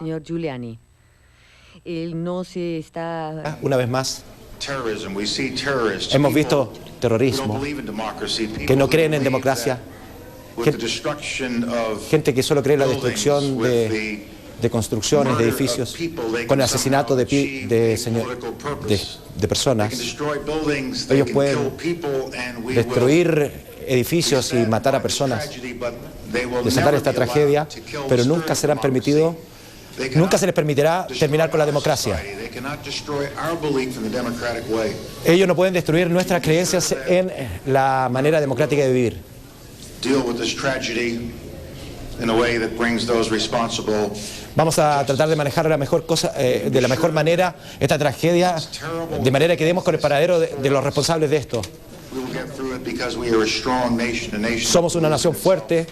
Señor Giuliani, él no se está... Una vez más, hemos visto terrorismo, que no creen en democracia, gente que solo cree en la destrucción de construcciones, de edificios, con el asesinato de personas. Ellos pueden destruir edificios y matar a personas, desatar esta tragedia, pero nunca serán permitidos. Nunca se les permitirá terminar con la democracia. Ellos no pueden destruir nuestras creencias en la manera democrática de vivir. Vamos a tratar de manejar de la mejor manera esta tragedia, de manera que demos con el paradero de los responsables de esto. Somos una nación fuerte,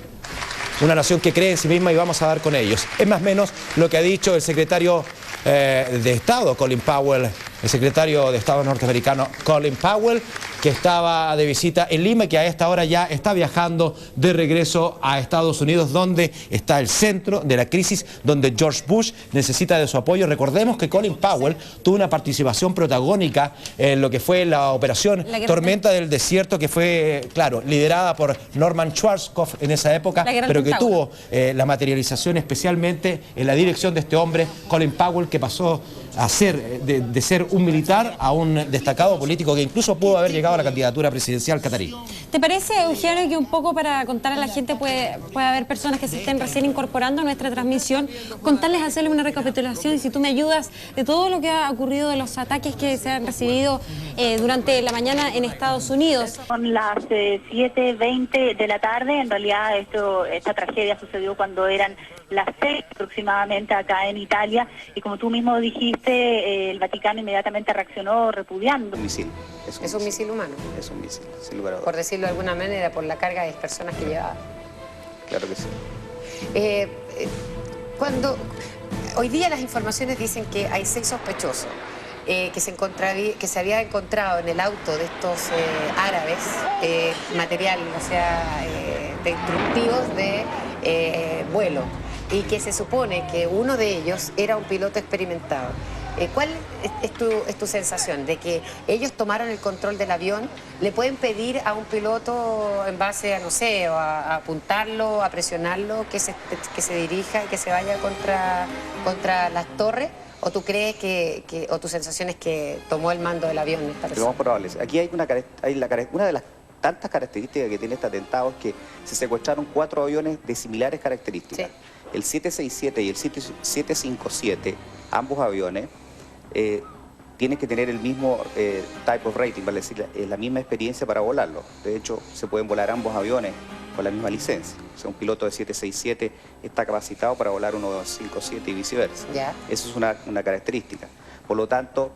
una nación que cree en sí misma y vamos a dar con ellos. Es más o menos lo que ha dicho el secretario de Estado, Colin Powell, el secretario de Estado norteamericano, Colin Powell, que estaba de visita en Lima y que a esta hora ya está viajando de regreso a Estados Unidos, donde está el centro de la crisis, donde George Bush necesita de su apoyo. Recordemos que Colin Powell tuvo una participación protagónica en lo que fue la operación Tormenta del Desierto, que fue, claro, liderada por Norman Schwarzkopf en esa época, pero que tuvo la materialización especialmente en la dirección de este hombre, Colin Powell, que pasó a ser, de ser un militar a un destacado político que incluso pudo haber llegado a la candidatura presidencial catarí. ¿Te parece, Eugenio, que un poco para contar a la gente puede haber personas que se estén recién incorporando a nuestra transmisión, contarles, hacerles una recapitulación, y si tú me ayudas, de todo lo que ha ocurrido, de los ataques que se han recibido durante la mañana en Estados Unidos? Son las 7:20 de la tarde. En realidad esta tragedia sucedió cuando eran las 6 aproximadamente acá en Italia, y como tú mismo dijiste, el Vaticano inmediatamente reaccionó repudiando. Un misil. Es un misil humano. Es un misil, sin lugar a dudas. Por decirlo de alguna manera, por la carga de personas que llevaba. Claro que sí. Hoy día las informaciones dicen que hay 6 sospechosos que se había encontrado en el auto de estos árabes material, o sea, destructivos de vuelo, y que se supone que uno de ellos era un piloto experimentado. ¿Cuál es tu sensación de que ellos tomaron el control del avión? ¿Le pueden pedir a un piloto en base a, no sé, a apuntarlo, a presionarlo, que se dirija y que se vaya contra las torres? ¿O tú crees o tu sensación es que tomó el mando del avión esta persona? Lo más probable. Aquí hay una de las tantas características que tiene este atentado, es que se secuestraron 4 aviones de similares características. Sí. El 767 y el 757, ambos aviones, tienen que tener el mismo type of rating, vale decir, la misma experiencia para volarlo. De hecho, se pueden volar ambos aviones con la misma licencia. O sea, un piloto de 767 está capacitado para volar uno de 57 y viceversa. ¿Ya? Eso es una característica. Por lo tanto,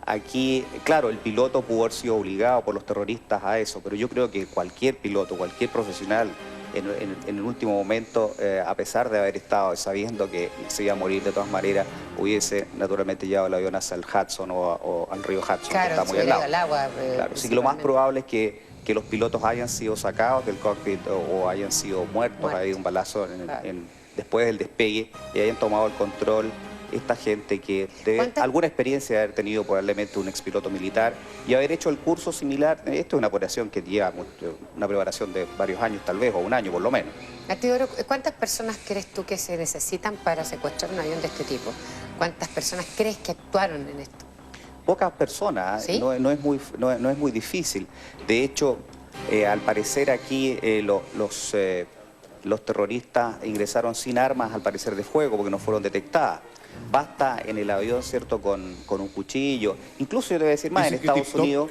aquí, claro, el piloto pudo haber sido obligado por los terroristas a eso, pero yo creo que cualquier piloto, cualquier profesional, en el último momento, a pesar de haber estado sabiendo que se iba a morir de todas maneras, hubiese naturalmente llevado el avión hacia el Hudson o al río Hudson, claro, que está muy al lado. Al agua, claro, así que lo más probable es que los pilotos hayan sido sacados del cockpit o hayan sido muertos. Ha habido un balazo después del despegue y hayan tomado el control. Esta gente que debe alguna experiencia de haber tenido probablemente un expiloto militar y haber hecho el curso similar. Esto es una operación que lleva una preparación de varios años tal vez, o un año por lo menos. Artidoro, ¿cuántas personas crees tú que se necesitan para secuestrar un avión de este tipo? ¿Cuántas personas crees que actuaron en esto? Pocas personas, ¿sí? No es muy difícil. De hecho, al parecer aquí los terroristas ingresaron sin armas, al parecer de fuego, porque no fueron detectadas. Basta en el avión, ¿cierto?, con un cuchillo. Incluso yo te voy a decir más, en Estados Unidos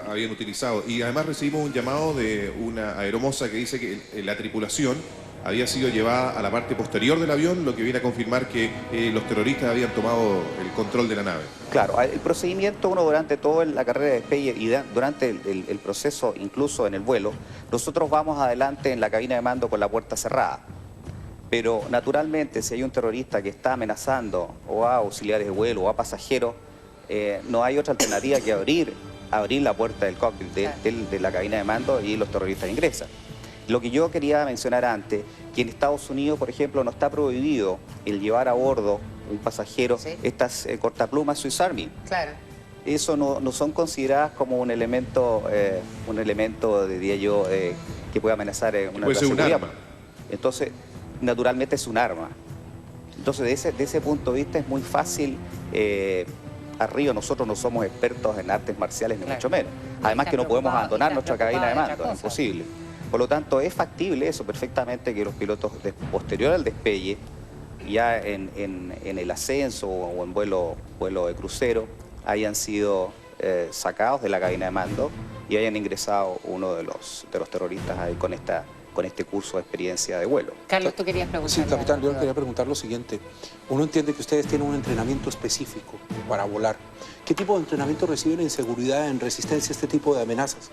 habían utilizado. Y además recibimos un llamado de una aeromoza que dice que la tripulación había sido llevada a la parte posterior del avión, lo que viene a confirmar que los terroristas habían tomado el control de la nave. Claro, el procedimiento, uno durante toda la carrera de despegue y durante el proceso, incluso en el vuelo, nosotros vamos adelante en la cabina de mando con la puerta cerrada. Pero naturalmente, si hay un terrorista que está amenazando o a auxiliares de vuelo o a pasajeros, no hay otra alternativa que abrir la puerta del cockpit de la cabina de mando, y los terroristas ingresan. Lo que yo quería mencionar antes, que en Estados Unidos, por ejemplo, no está prohibido el llevar a bordo un pasajero estas cortaplumas Swiss Army. Claro. Eso no son consideradas como un elemento, diría yo, que puede amenazar una puede ser un arma. Entonces, naturalmente es un arma. Entonces, de ese punto de vista es muy fácil. Arriba nosotros no somos expertos en artes marciales, ni mucho menos. Además que no podemos abandonar nuestra cabina de mando, es imposible. Por lo tanto, es factible eso perfectamente, que los pilotos posterior al despegue, ya en el ascenso o en vuelo de crucero, hayan sido sacados de la cabina de mando y hayan ingresado uno de los terroristas ahí con este curso de experiencia de vuelo. Carlos, tú querías preguntar. Sí, capitán, yo quería preguntar lo siguiente. Uno entiende que ustedes tienen un entrenamiento específico para volar. ¿Qué tipo de entrenamiento reciben en seguridad, en resistencia a este tipo de amenazas?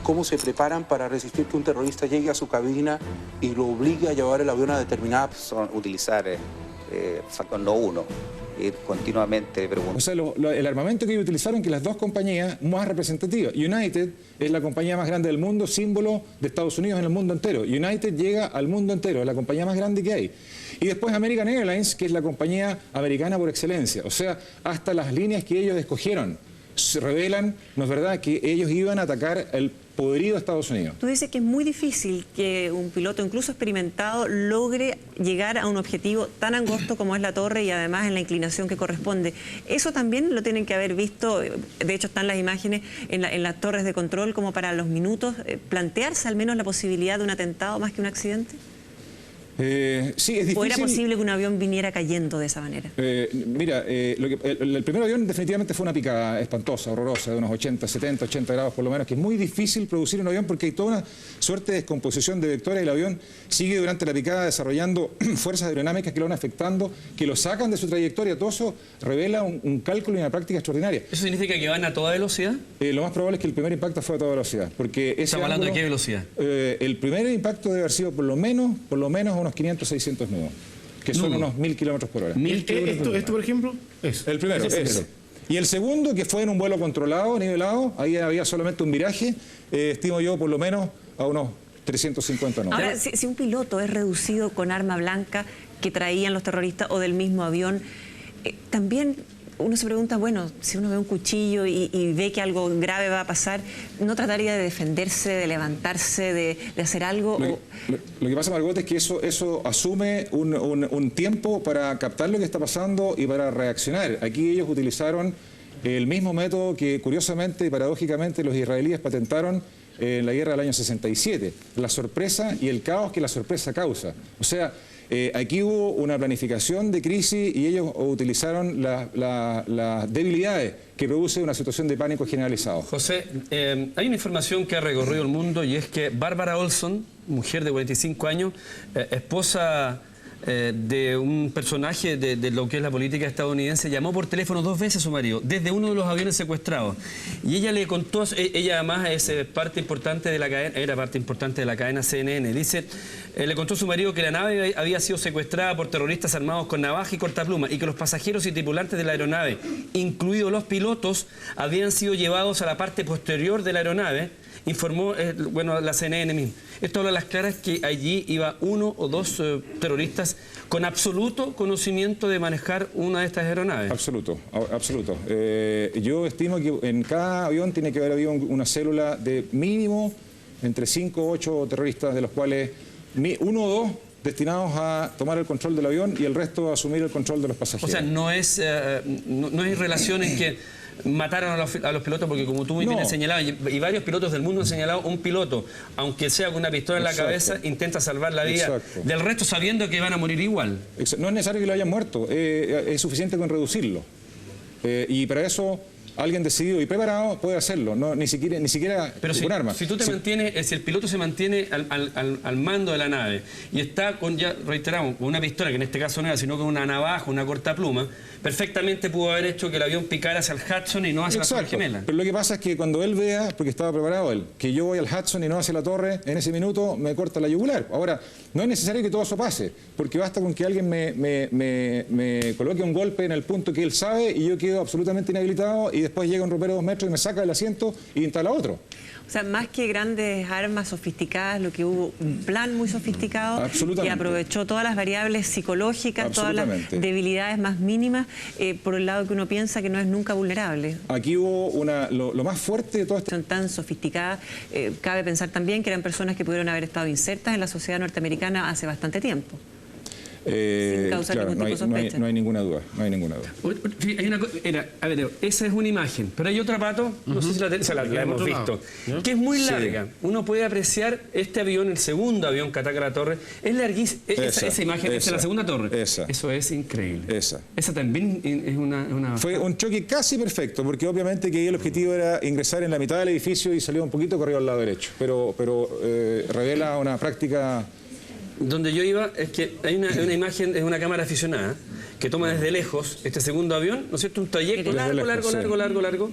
¿Cómo se preparan para resistir que un terrorista llegue a su cabina y lo obligue a llevar el avión a determinada... Son utilizar factor no uno, ir continuamente preguntando. O sea, el armamento que ellos utilizaron, que las dos compañías más representativas. United es la compañía más grande del mundo, símbolo de Estados Unidos en el mundo entero. United llega al mundo entero, es la compañía más grande que hay. Y después American Airlines, que es la compañía americana por excelencia. O sea, hasta las líneas que ellos escogieron se revelan, ¿no es verdad?, que ellos iban a atacar el poderío de Estados Unidos. Tú dices que es muy difícil que un piloto, incluso experimentado, logre llegar a un objetivo tan angosto como es la torre y además en la inclinación que corresponde. Eso también lo tienen que haber visto, de hecho están las imágenes en las torres de control, como para los minutos, plantearse al menos la posibilidad de un atentado más que un accidente. Sí, es difícil. ¿O era posible que un avión viniera cayendo de esa manera? Mira, el primer avión definitivamente fue una picada espantosa, horrorosa, de unos 80 grados por lo menos, que es muy difícil producir un avión porque hay toda una suerte de descomposición de vectores. El avión sigue durante la picada desarrollando fuerzas aerodinámicas que lo van afectando, que lo sacan de su trayectoria. Todo eso revela un cálculo y una práctica extraordinaria. ¿Eso significa que van a toda velocidad? Lo más probable es que el primer impacto fue a toda velocidad. Porque ¿Estamos hablando de qué velocidad? El primer impacto debe haber sido por lo menos unos 500, 600 nudos, que son unos 1000 kilómetros por hora. ¿Esto, por ejemplo? Es. El primero, ese. Y el segundo, que fue en un vuelo controlado, nivelado, ahí había solamente un viraje, estimo yo por lo menos a unos 350 nudos. Ahora, si un piloto es reducido con arma blanca que traían los terroristas o del mismo avión, también uno se pregunta, bueno, si uno ve un cuchillo y ve que algo grave va a pasar, ¿no trataría de defenderse, de levantarse, de hacer algo? Lo que pasa, Margot, es que eso asume un tiempo para captar lo que está pasando y para reaccionar. Aquí ellos utilizaron el mismo método que, curiosamente y paradójicamente, los israelíes patentaron en la guerra del año 67. La sorpresa y el caos que la sorpresa causa. O sea, aquí hubo una planificación de crisis y ellos utilizaron las debilidades que produce una situación de pánico generalizado. José, hay una información que ha recorrido el mundo y es que Barbara Olson, mujer de 45 años, esposa de un personaje de lo que es la política estadounidense, llamó por teléfono 2 veces a su marido, desde uno de los aviones secuestrados. Y ella le contó, ella además es parte importante de la cadena, era parte importante de la cadena CNN, dice, le contó a su marido que la nave había sido secuestrada por terroristas armados con navaja y cortapluma y que los pasajeros y tripulantes de la aeronave, incluidos los pilotos, habían sido llevados a la parte posterior de la aeronave, informó la CNN misma. Esto habla a las claras que allí iba uno o dos terroristas con absoluto conocimiento de manejar una de estas aeronaves. Absoluto. Yo estimo que en cada avión tiene que haber habido una célula de mínimo entre 5 o 8 terroristas, de los cuales uno o dos destinados a tomar el control del avión y el resto a asumir el control de los pasajeros. O sea, no hay relación en que mataron a los pilotos, porque como tú muy bien has señalado, y varios pilotos del mundo han señalado, un piloto, aunque sea con una pistola en la cabeza, intenta salvar la vida del resto sabiendo que van a morir igual. No es necesario que lo hayan muerto, es suficiente con reducirlo. Y para eso alguien decidido y preparado puede hacerlo, ni siquiera pero con armas. Si tú te mantienes, si el piloto se mantiene al mando de la nave y está con, ya reiteramos, con una pistola, que en este caso no era, sino con una navaja, una cortapluma, perfectamente pudo haber hecho que el avión picara hacia el Hudson y no hacia la Torre Gemela. Pero lo que pasa es que cuando él vea, porque estaba preparado él, que yo voy al Hudson y no hacia la torre, en ese minuto me corta la yugular. Ahora, no es necesario que todo eso pase, porque basta con que alguien me coloque un golpe en el punto que él sabe y yo quedo absolutamente inhabilitado y después llega un ropero de 2 metros y me saca del asiento y instala otro. O sea, más que grandes armas sofisticadas, lo que hubo un plan muy sofisticado que aprovechó todas las variables psicológicas, todas las debilidades más mínimas, por el lado que uno piensa que no es nunca vulnerable. Aquí hubo lo más fuerte de todo esto. Son tan sofisticadas, cabe pensar también que eran personas que pudieron haber estado insertas en la sociedad norteamericana hace bastante tiempo. Sin causar ningún tipo de sospecha. No hay ninguna duda, no hay ninguna duda. A ver, esa es una imagen, pero hay otra, Pato, no sé si la hemos visto, que es muy larga. Uno puede apreciar este avión, el segundo avión que ataca la torre, es larguísima. Esa imagen, esa es la segunda torre. Eso es increíble. Esa también es una... Fue un choque casi perfecto, porque obviamente que el objetivo era ingresar en la mitad del edificio y salió un poquito corrido al lado derecho, pero revela una práctica... Donde yo iba es que hay una imagen, es una cámara aficionada que toma desde lejos este segundo avión, ¿no es cierto? Un trayecto largo.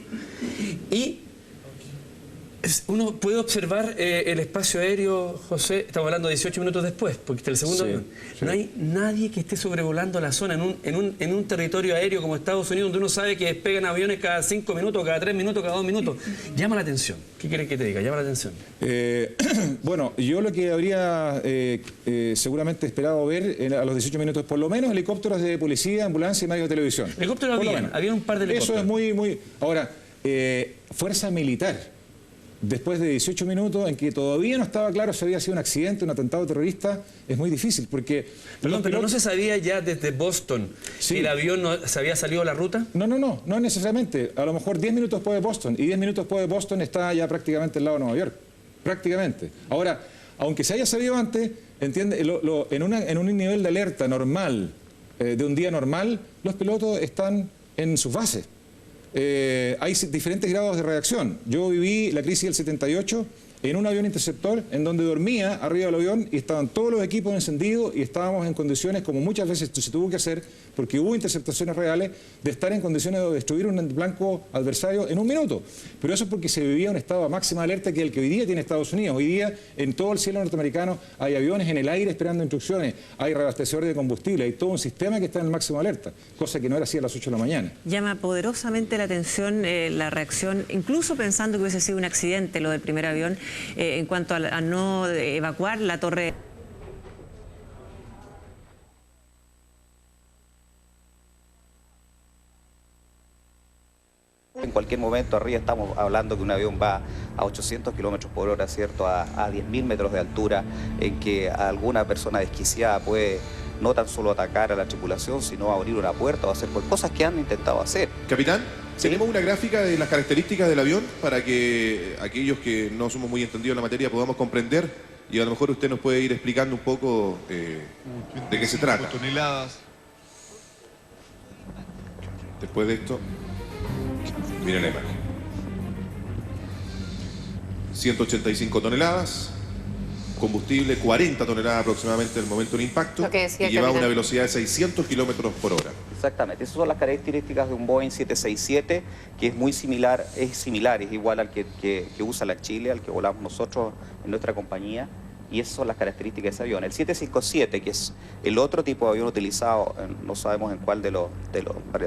Y uno puede observar el espacio aéreo, José, estamos hablando de 18 minutos después, porque está el segundo avión. No hay nadie que esté sobrevolando la zona en un territorio aéreo como Estados Unidos, donde uno sabe que despegan aviones cada 5 minutos, cada 3 minutos, cada 2 minutos. Llama la atención. ¿Qué quieres que te diga? Llama la atención. Bueno, yo lo que habría seguramente esperado ver a los 18 minutos, por lo menos helicópteros de policía, ambulancia y medios de televisión. Helicópteros había un par de helicópteros. Eso es muy... Ahora, fuerza militar. Después de 18 minutos en que todavía no estaba claro si había sido un accidente, un atentado terrorista, es muy difícil porque... Pero ¿no se sabía ya desde Boston que el avión se había salido a la ruta? No necesariamente. A lo mejor 10 minutos después de Boston, y 10 minutos después de Boston está ya prácticamente al lado de Nueva York. Prácticamente. Ahora, aunque se haya sabido antes, entiende, en un nivel de alerta normal, de un día normal, los pilotos están en sus bases. Hay diferentes grados de reacción. Yo viví la crisis del 78 en un avión interceptor en donde dormía arriba del avión y estaban todos los equipos encendidos y estábamos en condiciones, como muchas veces se tuvo que hacer, porque hubo interceptaciones reales, de estar en condiciones de destruir un blanco adversario en un minuto. Pero eso es porque se vivía un estado de máxima alerta que el que hoy día tiene Estados Unidos. Hoy día en todo el cielo norteamericano hay aviones en el aire esperando instrucciones, hay reabastecedores de combustible, hay todo un sistema que está en máxima alerta, cosa que no era así a las 8 de la mañana. Llama poderosamente la atención la reacción, incluso pensando que hubiese sido un accidente lo del primer avión, en cuanto a no evacuar la torre. En cualquier momento arriba estamos hablando que un avión va a 800 kilómetros por hora, ¿cierto? A 10.000 metros de altura, en que alguna persona desquiciada puede no tan solo atacar a la tripulación, sino abrir una puerta o hacer cosas que han intentado hacer. Capitán, tenemos una gráfica de las características del avión para que aquellos que no somos muy entendidos en la materia podamos comprender, y a lo mejor usted nos puede ir explicando un poco de qué se trata. Toneladas. Después de esto, miren la imagen. 185 toneladas, combustible 40 toneladas aproximadamente en el momento del impacto, y lleva una velocidad de 600 kilómetros por hora. Exactamente, esas son las características de un Boeing 767, que es muy similar, es igual al que usa la Chile, al que volamos nosotros en nuestra compañía, y esas son las características de ese avión. El 757, que es el otro tipo de avión utilizado, no sabemos en cuál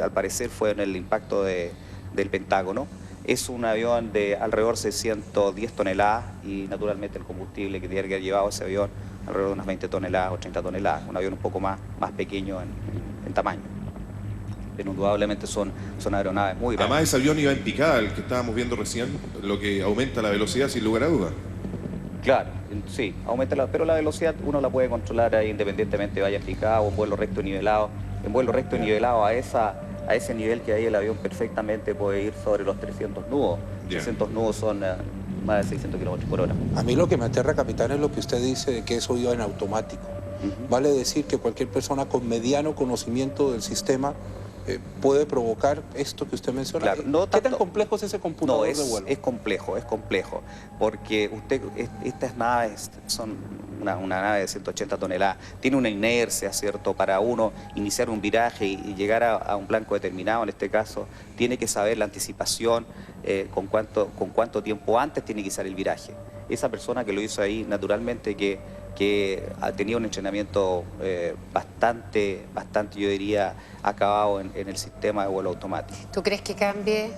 al parecer fue en el impacto del Pentágono, es un avión de alrededor de 610 toneladas y naturalmente el combustible que tiene que haber llevado ese avión alrededor de unas 20 toneladas o 30 toneladas, un avión un poco más pequeño en tamaño. Pero indudablemente son aeronaves muy grandes. Además ese avión iba en picada, el que estábamos viendo recién, lo que aumenta la velocidad sin lugar a dudas. Claro, sí, pero la velocidad uno la puede controlar ahí independientemente vaya en picada o en vuelo recto y nivelado. En vuelo recto y nivelado a ese nivel que hay el avión perfectamente puede ir sobre los 300 nudos. 300 nudos son más de 600 kilómetros por hora. A mí lo que me aterra, capitán, es lo que usted dice de que eso iba en automático. Vale decir que cualquier persona con mediano conocimiento del sistema puede provocar esto que usted menciona. Claro, ¿Qué tan complejo es ese computador de vuelo? Es complejo, porque estas naves son una nave de 180 toneladas, tiene una inercia, ¿cierto? Para uno iniciar un viraje y llegar a un blanco determinado, en este caso, tiene que saber la anticipación, con cuánto tiempo antes tiene que iniciar el viraje. Esa persona que lo hizo ahí, naturalmente que tenía un entrenamiento bastante, yo diría, acabado en el sistema de vuelo automático. ¿Tú crees que cambie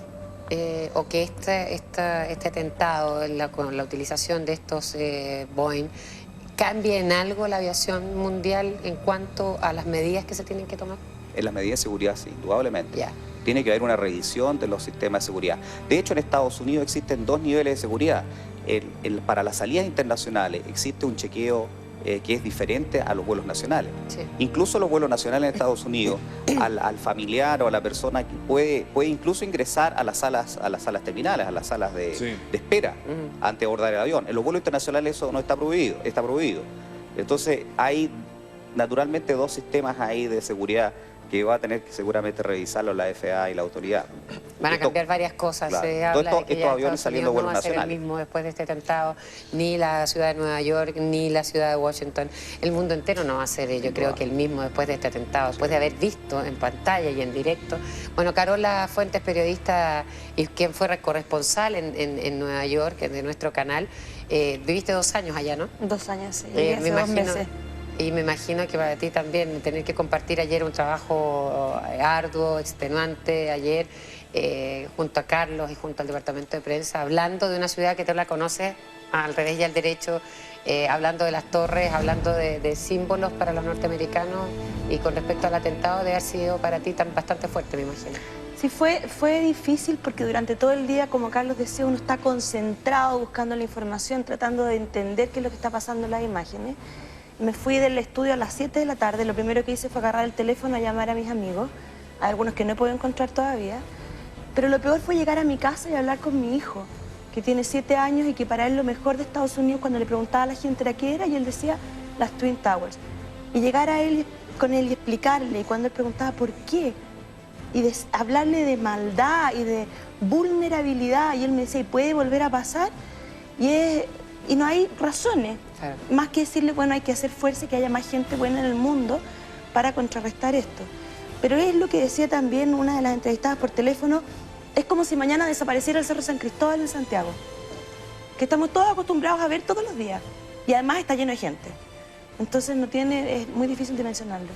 o que este atentado con la utilización de estos Boeing cambie en algo la aviación mundial en cuanto a las medidas que se tienen que tomar? En las medidas de seguridad, sí, indudablemente. Ya. Tiene que haber una revisión de los sistemas de seguridad. De hecho, en Estados Unidos existen 2 niveles de seguridad. Para las salidas internacionales existe un chequeo que es diferente a los vuelos nacionales. Sí. Incluso los vuelos nacionales en Estados Unidos, al familiar o a la persona que puede incluso ingresar a las salas terminales, a las salas de espera antes de abordar el avión. En los vuelos internacionales eso no está prohibido. Entonces hay naturalmente 2 sistemas ahí de seguridad que va a tener que seguramente revisarlo la FAA y la autoridad. Van a cambiar varias cosas. Claro. Se habla de que estos aviones saliendo vuelos nacionales. No va a ser el mismo después de este atentado, ni la ciudad de Nueva York, ni la ciudad de Washington. El mundo entero no va a ser, yo creo que el mismo después de este atentado, después de haber visto en pantalla y en directo. Bueno, Carola Fuentes, periodista y quien fue corresponsal en Nueva York, de nuestro canal, viviste 2 años allá, ¿no? 2 años, sí. Hace 2 meses. Y me imagino que para ti también tener que compartir ayer un trabajo arduo, extenuante, ayer junto a Carlos y junto al departamento de prensa, hablando de una ciudad que tú la conoces al revés y al derecho, hablando de las torres, hablando de símbolos para los norteamericanos, y con respecto al atentado debe haber sido para ti bastante fuerte, me imagino. Sí, fue difícil porque durante todo el día, como Carlos decía, uno está concentrado buscando la información, tratando de entender qué es lo que está pasando en las imágenes. Me fui del estudio a las 7 de la tarde, lo primero que hice fue agarrar el teléfono a llamar a mis amigos, a algunos que no he podido encontrar todavía, pero lo peor fue llegar a mi casa y hablar con mi hijo, que tiene 7 años y que para él lo mejor de Estados Unidos, cuando le preguntaba a la gente era qué era, y él decía las Twin Towers. Y llegar a él, con él y explicarle, y cuando él preguntaba por qué, y hablarle de maldad y de vulnerabilidad, y él me decía, ¿y puede volver a pasar? Y no hay razones, claro, más que decirle, bueno, hay que hacer fuerza y que haya más gente buena en el mundo para contrarrestar esto. Pero es lo que decía también una de las entrevistadas por teléfono, es como si mañana desapareciera el Cerro San Cristóbal en Santiago, que estamos todos acostumbrados a ver todos los días, y además está lleno de gente. Entonces es muy difícil dimensionarlo.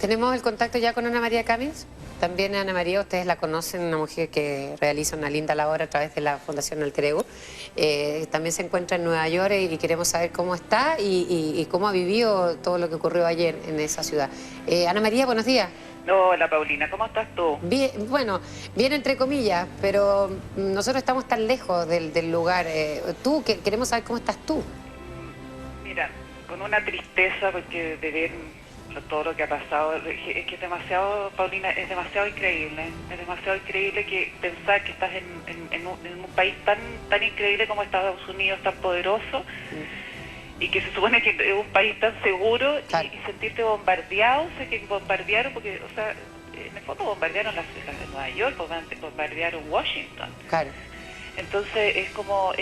Tenemos el contacto ya con Ana María Camins. También Ana María, ustedes la conocen, una mujer que realiza una linda labor a través de la Fundación Alter Ego. También se encuentra en Nueva York y queremos saber cómo está y cómo ha vivido todo lo que ocurrió ayer en esa ciudad. Ana María, buenos días. Hola Paulina, ¿cómo estás tú? Bien, bueno, bien entre comillas, pero nosotros estamos tan lejos del lugar. Queremos saber cómo estás tú. Mira, con una tristeza porque de ver todo lo que ha pasado, es que es demasiado, Paulina, es demasiado increíble que pensar que estás en un país tan increíble como Estados Unidos, tan poderoso, y que se supone que es un país tan seguro, claro, y sentirte bombardeado. Sé que bombardearon porque, o sea, en el fondo bombardearon las de Nueva York, bombardearon Washington. Claro. Entonces es como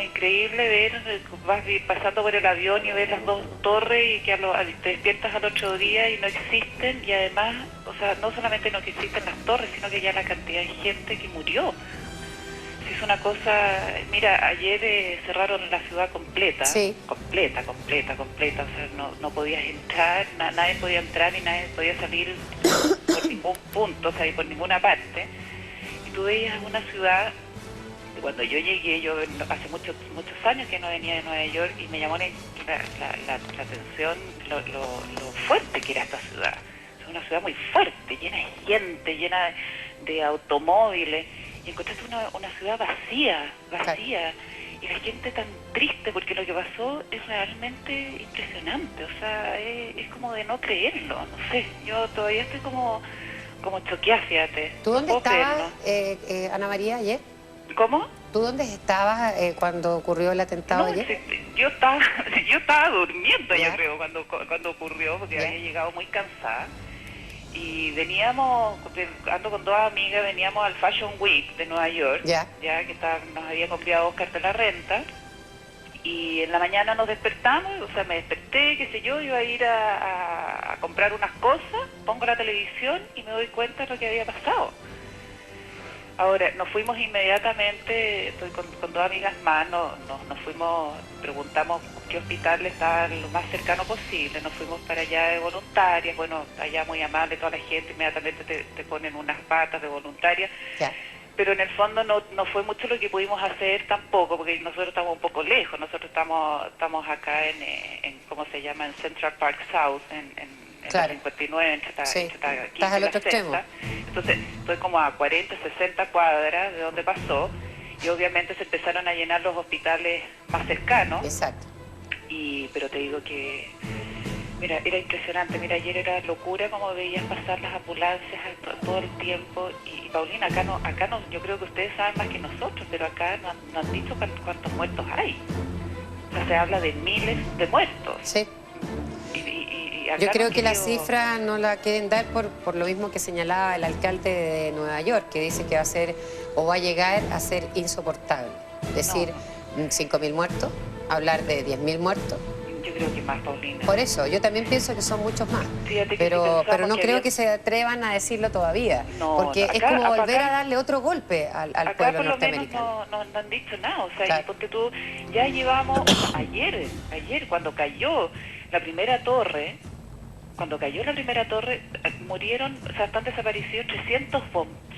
increíble ver, vas pasando por el avión y ves las 2 torres y que te despiertas al otro día y no existen, y además, o sea, no solamente no que existen las torres, sino que ya la cantidad de gente que murió. Es una cosa, mira, ayer cerraron la ciudad completa, sí, completa, o sea, no podías entrar, nadie podía entrar ni nadie podía salir por ningún punto, o sea, y por ninguna parte, y tú veías una ciudad. Cuando yo llegué, hace muchos años que no venía de Nueva York, y me llamó la atención lo fuerte que era esta ciudad. Es una ciudad muy fuerte, llena de gente, llena de automóviles, y encontraste una ciudad vacía, y la gente tan triste, porque lo que pasó es realmente impresionante, o sea, es como de no creerlo, no sé, yo todavía estoy como choqueada, fíjate. ¿Tú dónde estabas, Ana María, ayer? ¿Cómo? ¿Tú dónde estabas cuando ocurrió el atentado ayer? Yo estaba durmiendo, yo creo, cuando ocurrió, porque había llegado muy cansada. Y ando con 2 amigas, veníamos al Fashion Week de Nueva York, ya que nos había comprado Oscar de la Renta. Y en la mañana nos despertamos, o sea, me desperté, qué sé yo, iba a ir a comprar unas cosas, pongo la televisión y me doy cuenta de lo que había pasado. Ahora, nos fuimos inmediatamente, estoy con 2 amigas más, nos fuimos, preguntamos qué hospital estaba lo más cercano posible, nos fuimos para allá de voluntarias, bueno, allá muy amable toda la gente, inmediatamente te ponen unas batas de voluntarias, pero en el fondo no fue mucho lo que pudimos hacer tampoco, porque nosotros estamos un poco lejos. Nosotros estamos acá en ¿cómo se llama? En Central Park South, en claro. la 59, entre estás al otro extremo. Entonces estoy como a 40, 60 cuadras de donde pasó, y obviamente se empezaron a llenar los hospitales más cercanos. Exacto. Pero te digo que, mira, era impresionante. Mira, ayer era locura como veías pasar las ambulancias todo el tiempo. Y Paulina, acá no, yo creo que ustedes saben más que nosotros, pero acá no han dicho cuántos muertos hay. O sea, se habla de miles de muertos. Sí. Yo creo que la cifra no la quieren dar por lo mismo que señalaba el alcalde de Nueva York, que dice que va a ser o va a llegar a ser insoportable. Es decir, 5.000 muertos, hablar de 10.000 muertos. Yo creo que más, Paulina. Por eso, yo también pienso que son muchos más. Fíjate que pero no que creo que se atrevan a decirlo todavía, porque acá, es como volver a darle otro golpe al pueblo norteamericano. No han dicho nada, o sea, claro. Porque tú ya llevamos, ayer cuando cayó la primera torre, murieron, o sea, están desaparecidos 300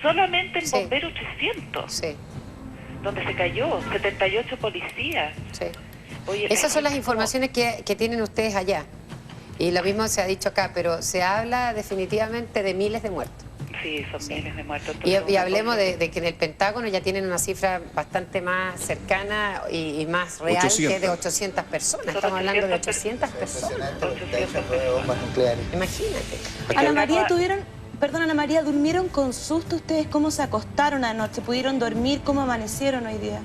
solamente en bomberos 300. Sí. Donde se cayó, 78 policías. Sí. Oye, esas son las informaciones que tienen ustedes allá. Y lo mismo se ha dicho acá, pero se habla definitivamente de miles de muertos. Sí, son miles de muertos. Y hablemos de que en el Pentágono ya tienen una cifra bastante más cercana y más real 800. Que de 800 personas. Estamos hablando de 800 personas. 800 bombas nucleares. Imagínate. Ana María, Ana María, ¿durmieron con susto ustedes? ¿Cómo se acostaron anoche? ¿Pudieron dormir? ¿Cómo amanecieron hoy día?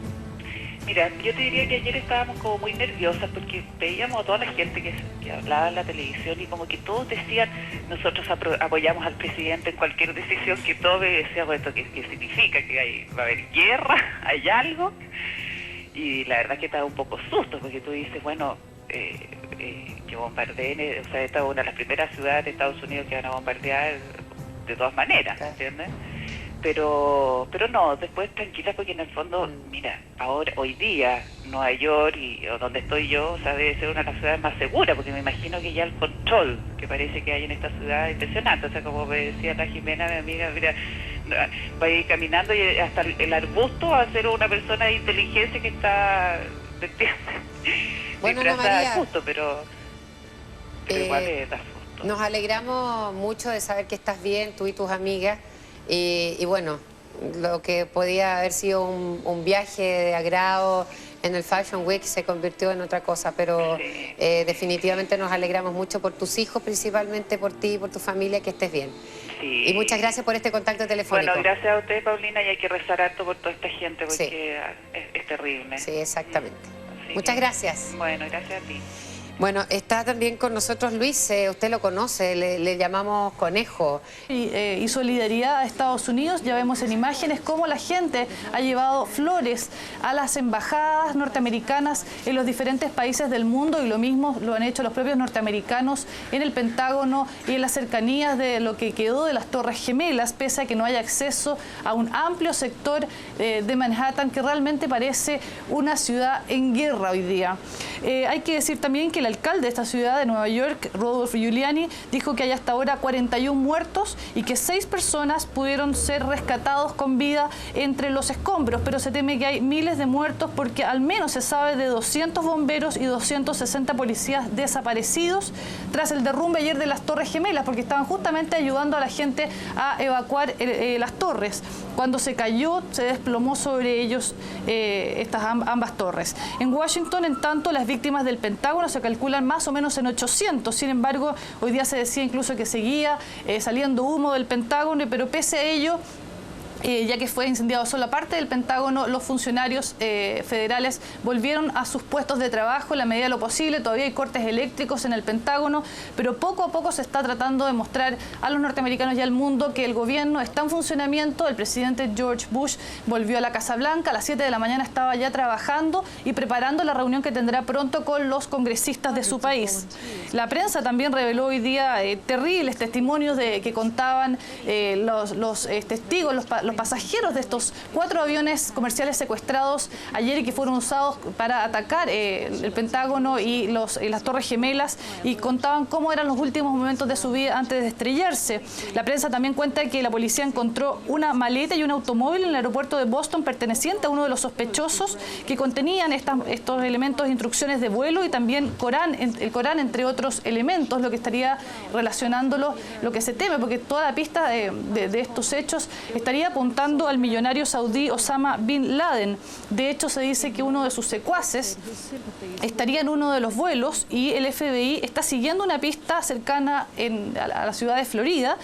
Mira, yo te diría que ayer estábamos como muy nerviosas porque veíamos a toda la gente que hablaba en la televisión y como que todos decían, nosotros apoyamos al presidente en cualquier decisión, que todos decíamos esto, ¿qué significa? ¿Que va a haber guerra? ¿Hay algo? Y la verdad que estaba un poco susto porque tú dices, bueno, que bombardeen, o sea, esta es una de las primeras ciudades de Estados Unidos que van a bombardear de todas maneras, ¿entiendes? Pero no, después tranquila porque en el fondo, mira, hoy día Nueva York o donde estoy yo, o sea, debe ser una de las ciudades más seguras, porque me imagino que ya el control que parece que hay en esta ciudad es impresionante. O sea, como me decía la Jimena, mi amiga, mira, va a ir caminando y hasta el arbusto va a ser una persona de inteligencia que está, ¿me entiendes? Bueno, Ana María, justo, pero igual da susto. Nos alegramos mucho de saber que estás bien, tú y tus amigas. Y bueno, lo que podía haber sido un viaje de agrado en el Fashion Week se convirtió en otra cosa, pero definitivamente nos alegramos mucho por tus hijos, principalmente por ti y por tu familia, que estés bien. Sí. Y muchas gracias por este contacto telefónico. Bueno, gracias a usted, Paulina, y hay que rezar harto por toda esta gente porque es terrible. Sí, exactamente. Muchas gracias. Bueno, gracias a ti. Bueno, está también con nosotros Luis, usted lo conoce, le llamamos Conejo. Y solidaridad a Estados Unidos, ya vemos en imágenes cómo la gente ha llevado flores a las embajadas norteamericanas en los diferentes países del mundo, y lo mismo lo han hecho los propios norteamericanos en el Pentágono y en las cercanías de lo que quedó de las Torres Gemelas, pese a que no haya acceso a un amplio sector de Manhattan que realmente parece una ciudad en guerra hoy día. Hay que decir también que el alcalde de esta ciudad de Nueva York, Rudolph Giuliani, dijo que hay hasta ahora 41 muertos y que 6 personas pudieron ser rescatados con vida entre los escombros, pero se teme que hay miles de muertos porque al menos se sabe de 200 bomberos y 260 policías desaparecidos tras el derrumbe ayer de las Torres Gemelas, porque estaban justamente ayudando a la gente a evacuar las torres. Cuando se cayó, se desplomó sobre ellos estas ambas torres. En Washington, en tanto, las víctimas del Pentágono se calculan más o menos en 800. Sin embargo, hoy día se decía incluso que seguía saliendo humo del Pentágono, pero pese a ello, ya que fue incendiado solo parte del Pentágono, los funcionarios federales volvieron a sus puestos de trabajo en la medida de lo posible. Todavía hay cortes eléctricos en el Pentágono, pero poco a poco se está tratando de mostrar a los norteamericanos y al mundo que el gobierno está en funcionamiento. El presidente George Bush volvió a la Casa Blanca, a las 7 de la mañana estaba ya trabajando y preparando la reunión que tendrá pronto con los congresistas de su país. La prensa también reveló hoy día terribles testimonios que contaban los testigos, los pasajeros de estos 4 aviones comerciales secuestrados ayer y que fueron usados para atacar el Pentágono y las Torres Gemelas, y contaban cómo eran los últimos momentos de su vida antes de estrellarse. La prensa también cuenta que la policía encontró una maleta y un automóvil en el aeropuerto de Boston perteneciente a uno de los sospechosos, que contenían estos elementos de instrucciones de vuelo y también el Corán, entre otros elementos, lo que estaría relacionándolo, lo que se teme, porque toda la pista de estos hechos estaría apuntando al millonario saudí Osama Bin Laden. De hecho, se dice que uno de sus secuaces estaría en uno de los vuelos y el FBI está siguiendo una pista cercana a la ciudad de Florida.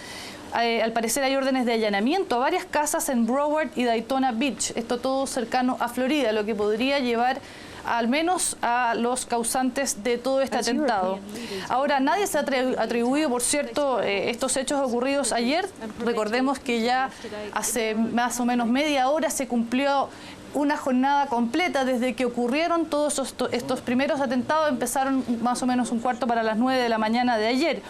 Al parecer hay órdenes de allanamiento a varias casas en Broward y Daytona Beach, esto todo cercano a Florida, lo que podría llevar al menos a los causantes de todo este atentado. Ahora, nadie se ha atribuido, por cierto, estos hechos ocurridos ayer. Recordemos que ya hace más o menos media hora se cumplió una jornada completa desde que ocurrieron todos estos primeros atentados. Empezaron más o menos un cuarto para las 9 de la mañana de ayer.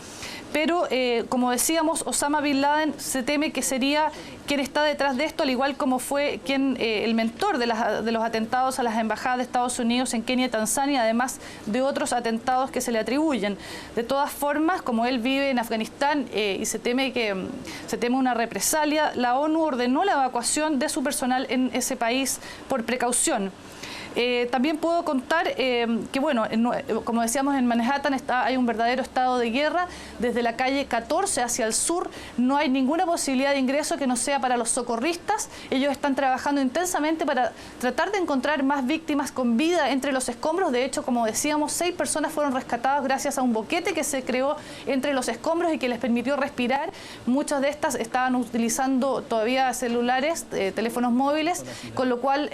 Pero, como decíamos, Osama Bin Laden se teme que sería quien está detrás de esto, al igual como fue el mentor de los atentados a las embajadas de Estados Unidos en Kenia y Tanzania, además de otros atentados que se le atribuyen. De todas formas, como él vive en Afganistán y se teme una represalia, la ONU ordenó la evacuación de su personal en ese país por precaución. También puedo contar que, bueno, como decíamos, en Manhattan hay un verdadero estado de guerra. Desde la calle 14 hacia el sur no hay ninguna posibilidad de ingreso que no sea para los socorristas. Ellos están trabajando intensamente para tratar de encontrar más víctimas con vida entre los escombros. De hecho, como decíamos, 6 personas fueron rescatadas gracias a un boquete que se creó entre los escombros y que les permitió respirar. Muchas de estas estaban utilizando todavía celulares, teléfonos móviles, con lo cual,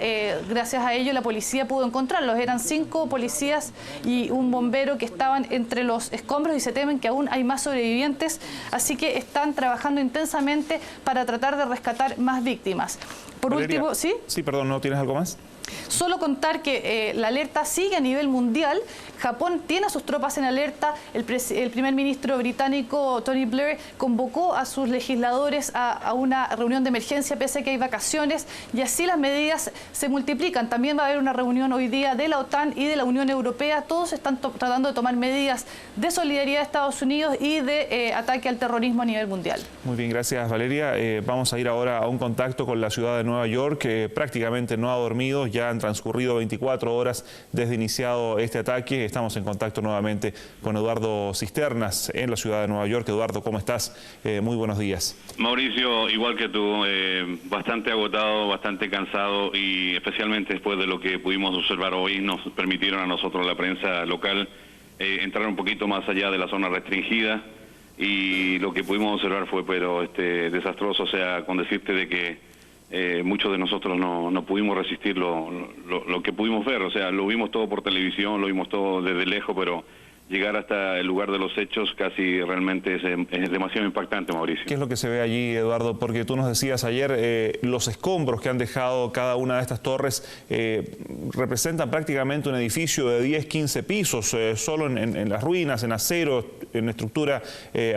gracias a ello, la policía pudo encontrarlos. Eran 5 policías y un bombero que estaban entre los escombros y se temen que aún hay más sobrevivientes, así que están trabajando intensamente para tratar de rescatar más víctimas. Por Valeria, último, ¿sí? Sí, perdón, ¿no tienes algo más? Solo contar que la alerta sigue a nivel mundial. Japón tiene a sus tropas en alerta. El primer ministro británico, Tony Blair, convocó a sus legisladores a una reunión de emergencia pese a que hay vacaciones, y así las medidas se multiplican. También va a haber una reunión hoy día de la OTAN y de la Unión Europea. Todos están tratando de tomar medidas de solidaridad de Estados Unidos y de ataque al terrorismo a nivel mundial. Muy bien, gracias Valeria. Vamos a ir ahora a un contacto con la ciudad de Nueva York, que prácticamente no ha dormido. Ya han transcurrido 24 horas desde iniciado este ataque. Estamos en contacto nuevamente con Eduardo Cisternas en la ciudad de Nueva York. Eduardo, ¿cómo estás? Muy buenos días. Mauricio, igual que tú, bastante agotado, bastante cansado, y especialmente después de lo que pudimos observar hoy, nos permitieron a nosotros, la prensa local, entrar un poquito más allá de la zona restringida, y lo que pudimos observar fue desastroso. O sea, con decirte de que muchos de nosotros no pudimos resistir lo que pudimos ver. O sea, lo vimos todo por televisión, lo vimos todo desde lejos, pero llegar hasta el lugar de los hechos casi realmente es demasiado impactante, Mauricio. ¿Qué es lo que se ve allí, Eduardo? Porque tú nos decías ayer, los escombros que han dejado cada una de estas torres representan prácticamente un edificio de 10, 15 pisos, solo en las ruinas, en acero, en estructura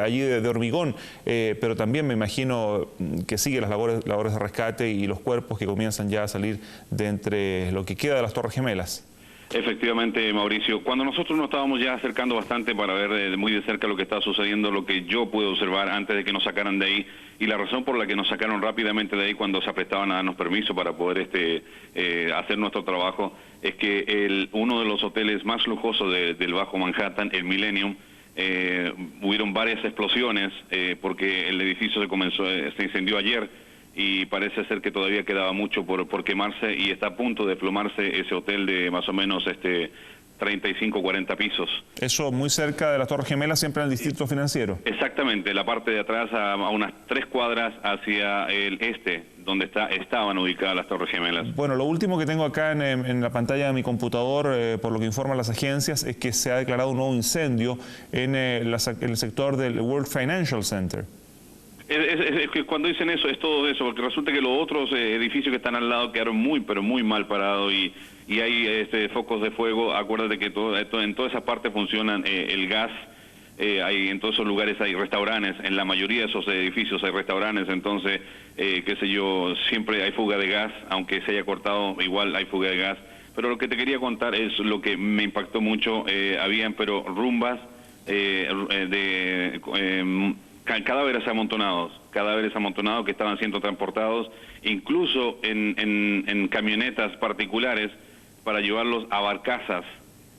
allí de hormigón, pero también me imagino que sigue las labores de rescate y los cuerpos que comienzan ya a salir de entre lo que queda de las Torres Gemelas. Efectivamente, Mauricio. Cuando nosotros nos estábamos ya acercando bastante para ver muy de cerca lo que estaba sucediendo, lo que yo pude observar antes de que nos sacaran de ahí, y la razón por la que nos sacaron rápidamente de ahí cuando se aprestaban a darnos permiso para poder hacer nuestro trabajo, es que uno de los hoteles más lujosos del Bajo Manhattan, el Millennium, hubieron varias explosiones porque el edificio se incendió ayer, y parece ser que todavía quedaba mucho por quemarse, y está a punto de desplomarse ese hotel de más o menos 35, 40 pisos. Eso muy cerca de las Torres Gemelas, siempre en el distrito financiero. Exactamente, la parte de atrás, a unas 3 cuadras hacia el este, donde estaban ubicadas las Torres Gemelas. Bueno, lo último que tengo acá en la pantalla de mi computador, por lo que informan las agencias, es que se ha declarado un nuevo incendio en el sector del World Financial Center. Es que cuando dicen eso, es todo eso, porque resulta que los otros edificios que están al lado quedaron muy, pero muy mal parados, y hay focos de fuego. Acuérdate que en toda esa parte funcionan el gas en todos esos lugares hay restaurantes, en la mayoría de esos edificios hay restaurantes, entonces, qué sé yo, siempre hay fuga de gas, aunque se haya cortado, igual hay fuga de gas. Pero lo que te quería contar es lo que me impactó mucho, habían pero rumbas cadáveres amontonados que estaban siendo transportados, incluso en camionetas particulares, para llevarlos a barcazas.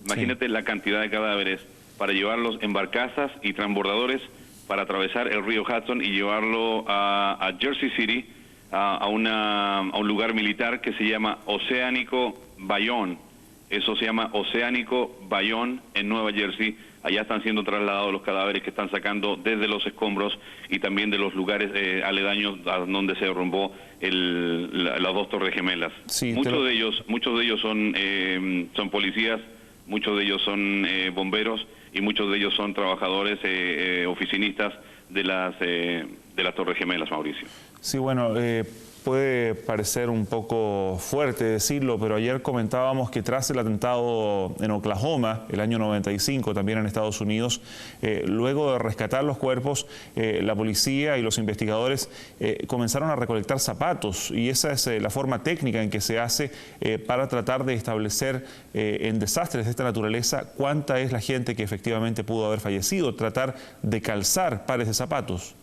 Imagínate la cantidad de cadáveres, para llevarlos en barcazas y transbordadores para atravesar el río Hudson y llevarlo a Jersey City, a un lugar militar que se llama Oceánico Bayonne. Eso se llama Oceánico Bayonne en Nueva Jersey. Allá están siendo trasladados los cadáveres que están sacando desde los escombros y también de los lugares aledaños a donde se derrumbó las dos torres gemelas. Sí, muchos de ellos son policías, muchos de ellos son bomberos y muchos de ellos son trabajadores oficinistas de las torres gemelas, Mauricio. Sí, bueno, puede parecer un poco fuerte decirlo, pero ayer comentábamos que tras el atentado en Oklahoma, el año 95, también en Estados Unidos, luego de rescatar los cuerpos, la policía y los investigadores comenzaron a recolectar zapatos, y esa es la forma técnica en que se hace para tratar de establecer en desastres de esta naturaleza cuánta es la gente que efectivamente pudo haber fallecido, tratar de calzar pares de zapatos.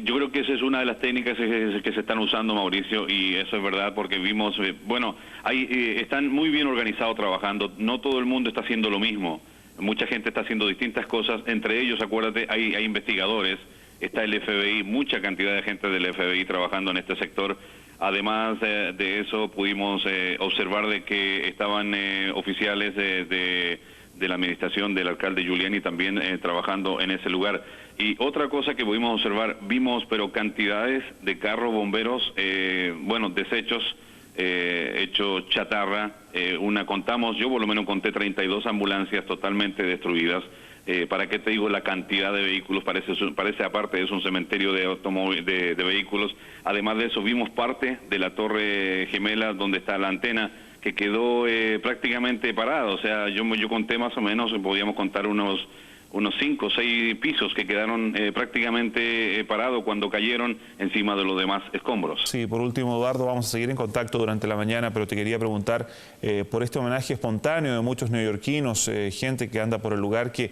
Yo creo que esa es una de las técnicas que se están usando, Mauricio, y eso es verdad porque vimos, están muy bien organizados trabajando, no todo el mundo está haciendo lo mismo, mucha gente está haciendo distintas cosas, entre ellos, acuérdate, hay investigadores, está el FBI, mucha cantidad de gente del FBI trabajando en este sector. Además de eso, pudimos observar de que estaban oficiales de la administración del alcalde Giuliani también trabajando en ese lugar. Y otra cosa que pudimos observar, vimos pero cantidades de carros bomberos, desechos, hechos chatarra, yo por lo menos conté 32 ambulancias totalmente destruidas. ¿Para qué te digo la cantidad de vehículos? Parece aparte, es un cementerio de vehículos. Además de eso, vimos parte de la torre gemela donde está la antena, que quedó prácticamente parado. O sea, yo conté más o menos, podíamos contar unos 5 o 6 pisos que quedaron prácticamente parados cuando cayeron encima de los demás escombros. Sí, por último, Eduardo, vamos a seguir en contacto durante la mañana, pero te quería preguntar por este homenaje espontáneo de muchos neoyorquinos, gente que anda por el lugar, que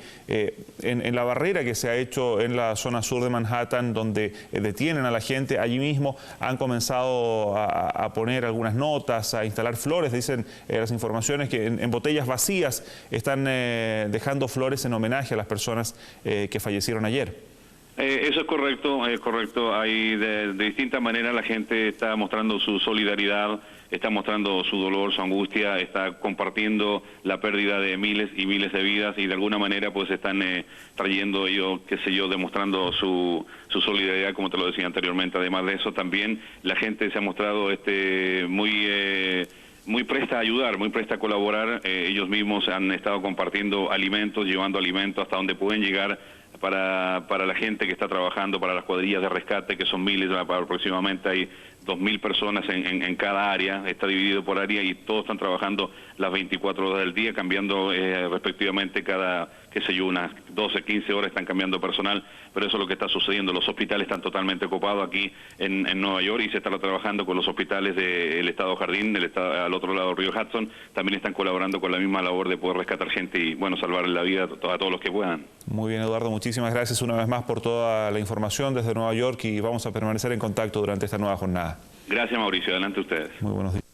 en la barrera que se ha hecho en la zona sur de Manhattan, donde detienen a la gente, allí mismo han comenzado a poner algunas notas, a instalar flores. Dicen las informaciones que en botellas vacías están dejando flores en homenaje a las personas que fallecieron ayer. Eso es correcto. Hay de distintas maneras la gente está mostrando su solidaridad, está mostrando su dolor, su angustia, está compartiendo la pérdida de miles y miles de vidas y de alguna manera pues están trayendo ellos, demostrando su solidaridad, como te lo decía anteriormente. Además de eso también la gente se ha mostrado muy presta a ayudar, muy presta a colaborar. Ellos mismos han estado compartiendo alimentos, llevando alimentos hasta donde pueden llegar para la gente que está trabajando, para las cuadrillas de rescate, que son miles, aproximadamente hay 2.000 personas en cada área, está dividido por área y todos están trabajando las 24 horas del día, cambiando respectivamente cada, unas 12, 15 horas están cambiando personal, pero eso es lo que está sucediendo. Los hospitales están totalmente ocupados aquí en Nueva York y se está trabajando con los hospitales del Estado Jardín, al otro lado del río Hudson, también están colaborando con la misma labor de poder rescatar gente y, salvarle la vida a todos los que puedan. Muy bien, Eduardo, muchísimas gracias una vez más por toda la información desde Nueva York y vamos a permanecer en contacto durante esta nueva jornada. Gracias, Mauricio. Adelante ustedes. Muy buenos días.